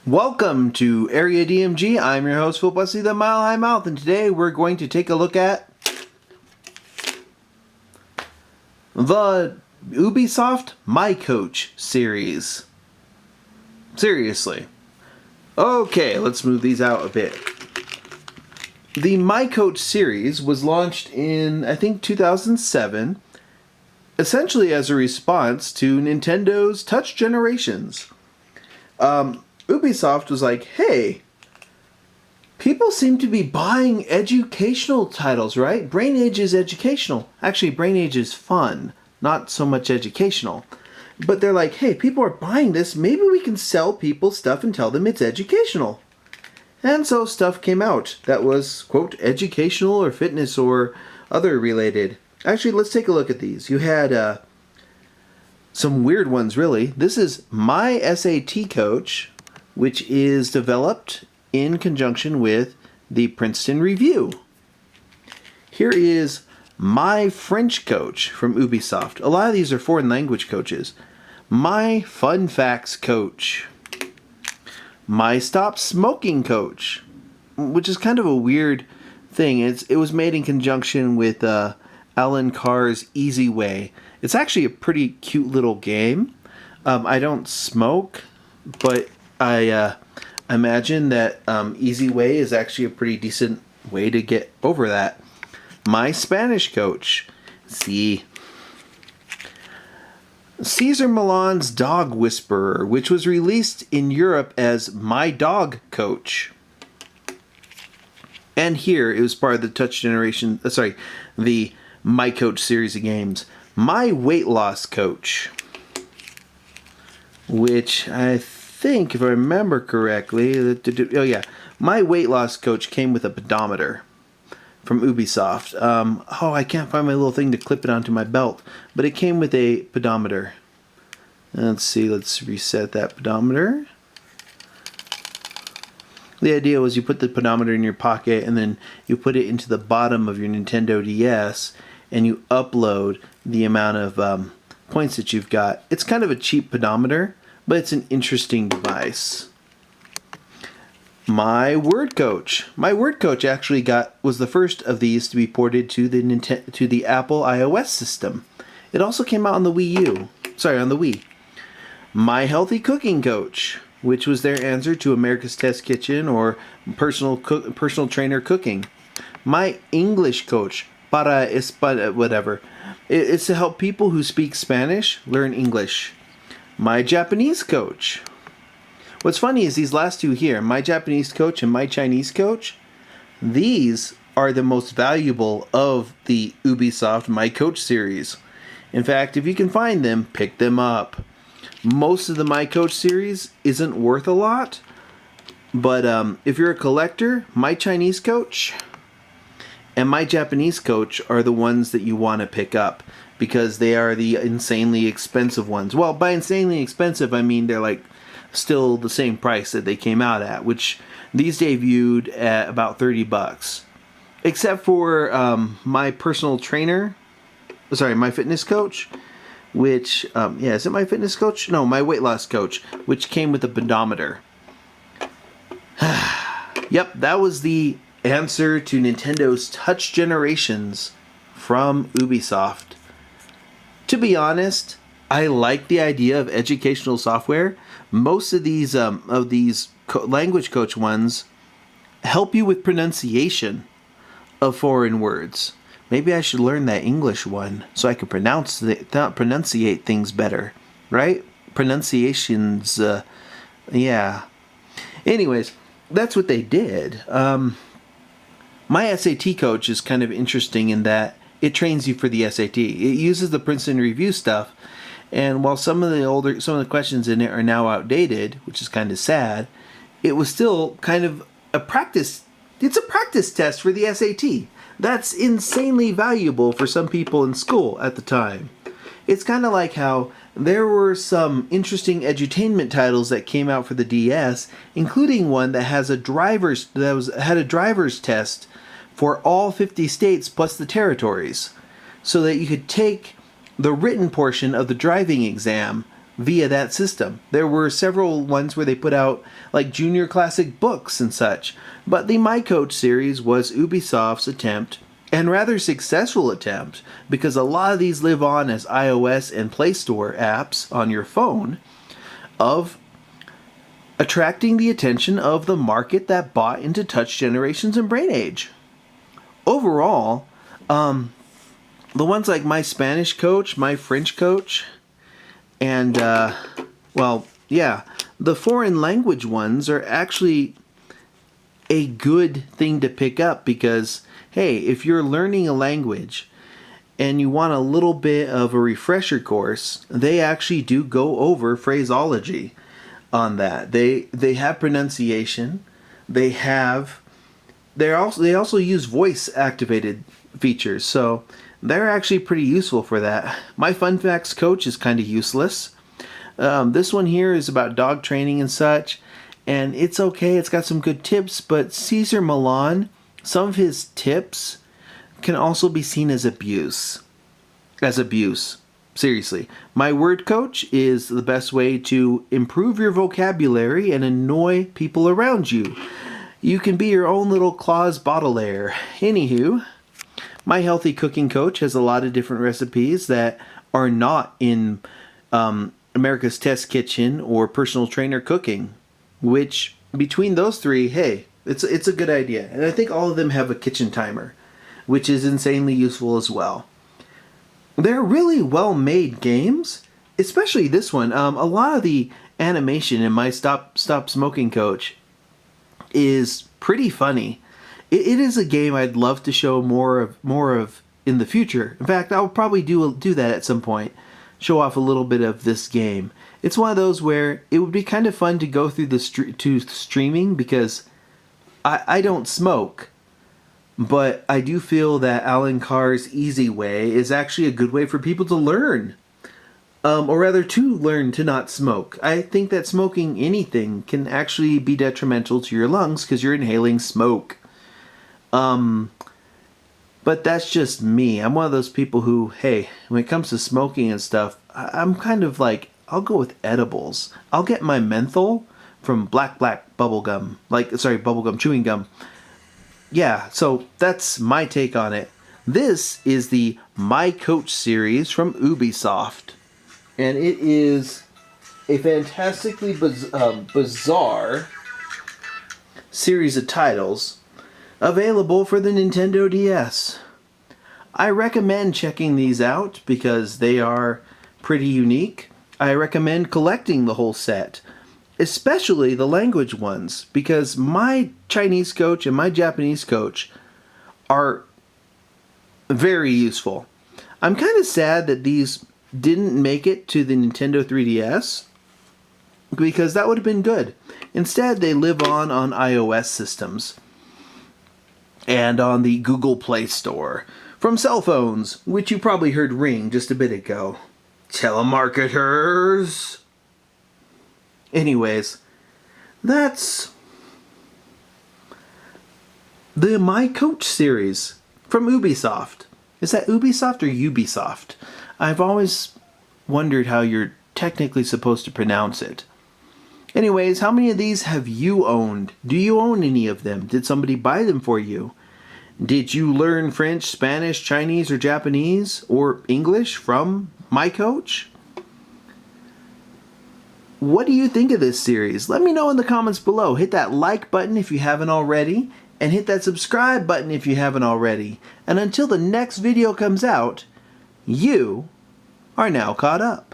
Welcome to Area DMG. I'm your host, Phil Bussey, the Mile High Mouth, and today we're going to take a look at the UBISOFT My Coach series. Seriously. Okay, let's move these out a bit. The My Coach series was launched in, I think, 2007, essentially as a response to Nintendo's Touch Generations. Ubisoft was like, hey, people seem to be buying educational titles, right? Brain Age is educational. Actually, Brain Age is fun, not so much educational. But they're like, hey, people are buying this. Maybe we can sell people stuff and tell them it's educational. And so stuff came out that was, quote, educational or fitness or other related. Actually, let's take a look at these. You had some weird ones, really. This is My SAT Coach, which is developed in conjunction with the Princeton Review. Here is My French Coach from Ubisoft. A lot of these are foreign language coaches. My Fun Facts Coach. My Stop Smoking Coach, which is kind of a weird thing. It was made in conjunction with Alan Carr's Easy Way. It's actually a pretty cute little game. I don't smoke, but I imagine that Easy Way is actually a pretty decent way to get over that. My Spanish Coach. See. Cesar Millan's Dog Whisperer, which was released in Europe as My Dog Coach. And here it was part of the Touch Generation, the My Coach series of games. My Weight Loss Coach, which I think, if I remember correctly, My Weight Loss Coach came with a pedometer from Ubisoft. I can't find my little thing to clip it onto my belt, but it came with a pedometer. Let's see, let's reset that pedometer. The idea was you put the pedometer in your pocket and then you put it into the bottom of your Nintendo DS and you upload the amount of points that you've got. It's kind of a cheap pedometer, but it's an interesting device. My Word Coach. My Word Coach actually was the first of these to be ported to the Apple iOS system. It also came out on the on the Wii. My Healthy Cooking Coach, which was their answer to America's Test Kitchen or personal trainer cooking. My English Coach, whatever. It's to help people who speak Spanish learn English. My Japanese Coach. What's funny is these last two here, My Japanese Coach and My Chinese Coach, these are the most valuable of the Ubisoft My Coach series. In fact, if you can find them, pick them up. Most of the My Coach series isn't worth a lot, but if you're a collector, My Chinese Coach and My Japanese Coach are the ones that you want to pick up because they are the insanely expensive ones. Well, by insanely expensive, I mean they're like still the same price that they came out at, which these debuted at about $30. Except for my personal trainer, My Fitness Coach, which, is it My Fitness Coach? No, My Weight Loss Coach, which came with a pedometer. Yep, that was the answer to Nintendo's Touch Generations from Ubisoft. To be honest, I like the idea of educational software. Most of these language coach ones help you with pronunciation of foreign words. Maybe I should learn that English one so I can pronunciate things better, right? Pronunciations, yeah. Anyways, that's what they did. My SAT Coach is kind of interesting in that it trains you for the SAT. It uses the Princeton Review stuff. And while some of the questions in it are now outdated, which is kind of sad, it was still kind of a practice. It's a practice test for the SAT. That's insanely valuable for some people in school at the time. It's kind of like how there were some interesting edutainment titles that came out for the DS, including one that had a driver's test for all 50 states plus the territories, so that you could take the written portion of the driving exam via that system. There were several ones where they put out like junior classic books and such, but the My Coach series was Ubisoft's attempt, and rather successful attempt, because a lot of these live on as iOS and Play Store apps on your phone, of attracting the attention of the market that bought into touch generations and brain age. Overall, the ones like My Spanish Coach, My French Coach, and, the foreign language ones are actually a good thing to pick up because, hey, if you're learning a language and you want a little bit of a refresher course, they actually do go over phraseology on that. They have pronunciation. They also use voice activated features, so they're actually pretty useful for that. My Fun Facts Coach is kind of useless. This one here is about dog training and such, and it's okay. It's got some good tips, but Cesar Millan, some of his tips can also be seen as abuse. Seriously. My Word Coach is the best way to improve your vocabulary and annoy people around you. You can be your own little Claus Baudelaire. Anywho, My Healthy Cooking Coach has a lot of different recipes that are not in America's Test Kitchen or Personal Trainer Cooking, which between those three, hey, it's a good idea. And I think all of them have a kitchen timer, which is insanely useful as well. They're really well-made games, especially this one. A lot of the animation in My Stop Smoking Coach is pretty funny. It is a game I'd love to show more of in the future. In fact, I'll probably do that at some point. Show off a little bit of this game. It's one of those where it would be kind of fun to go through the streaming because I don't smoke. But I do feel that Alan Carr's Easy Way is actually a good way for people to learn. Or rather, to learn to not smoke. I think that smoking anything can actually be detrimental to your lungs because you're inhaling smoke. But that's just me. I'm one of those people who, hey, when it comes to smoking and stuff, I'm kind of like, I'll go with edibles. I'll get my menthol from Black bubblegum. Bubblegum chewing gum. Yeah, so that's my take on it. This is the My Coach series from Ubisoft. And it is a fantastically bizarre series of titles available for the Nintendo DS. I recommend checking these out because they are pretty unique. I recommend collecting the whole set, especially the language ones, because my Chinese coach and my Japanese coach are very useful. I'm kind of sad that these didn't make it to the Nintendo 3DS because that would have been good. Instead, they live on iOS systems and on the Google Play Store from cell phones, which you probably heard ring just a bit ago. Telemarketers! Anyways, that's the My Coach series from Ubisoft. Is that Ubisoft or Ubisoft? I've always wondered how you're technically supposed to pronounce it. Anyways, how many of these have you owned? Do you own any of them? Did somebody buy them for you? Did you learn French, Spanish, Chinese, or Japanese, or English from My Coach? What do you think of this series? Let me know in the comments below. Hit that like button if you haven't already, and hit that subscribe button if you haven't already. And until the next video comes out, you are now caught up.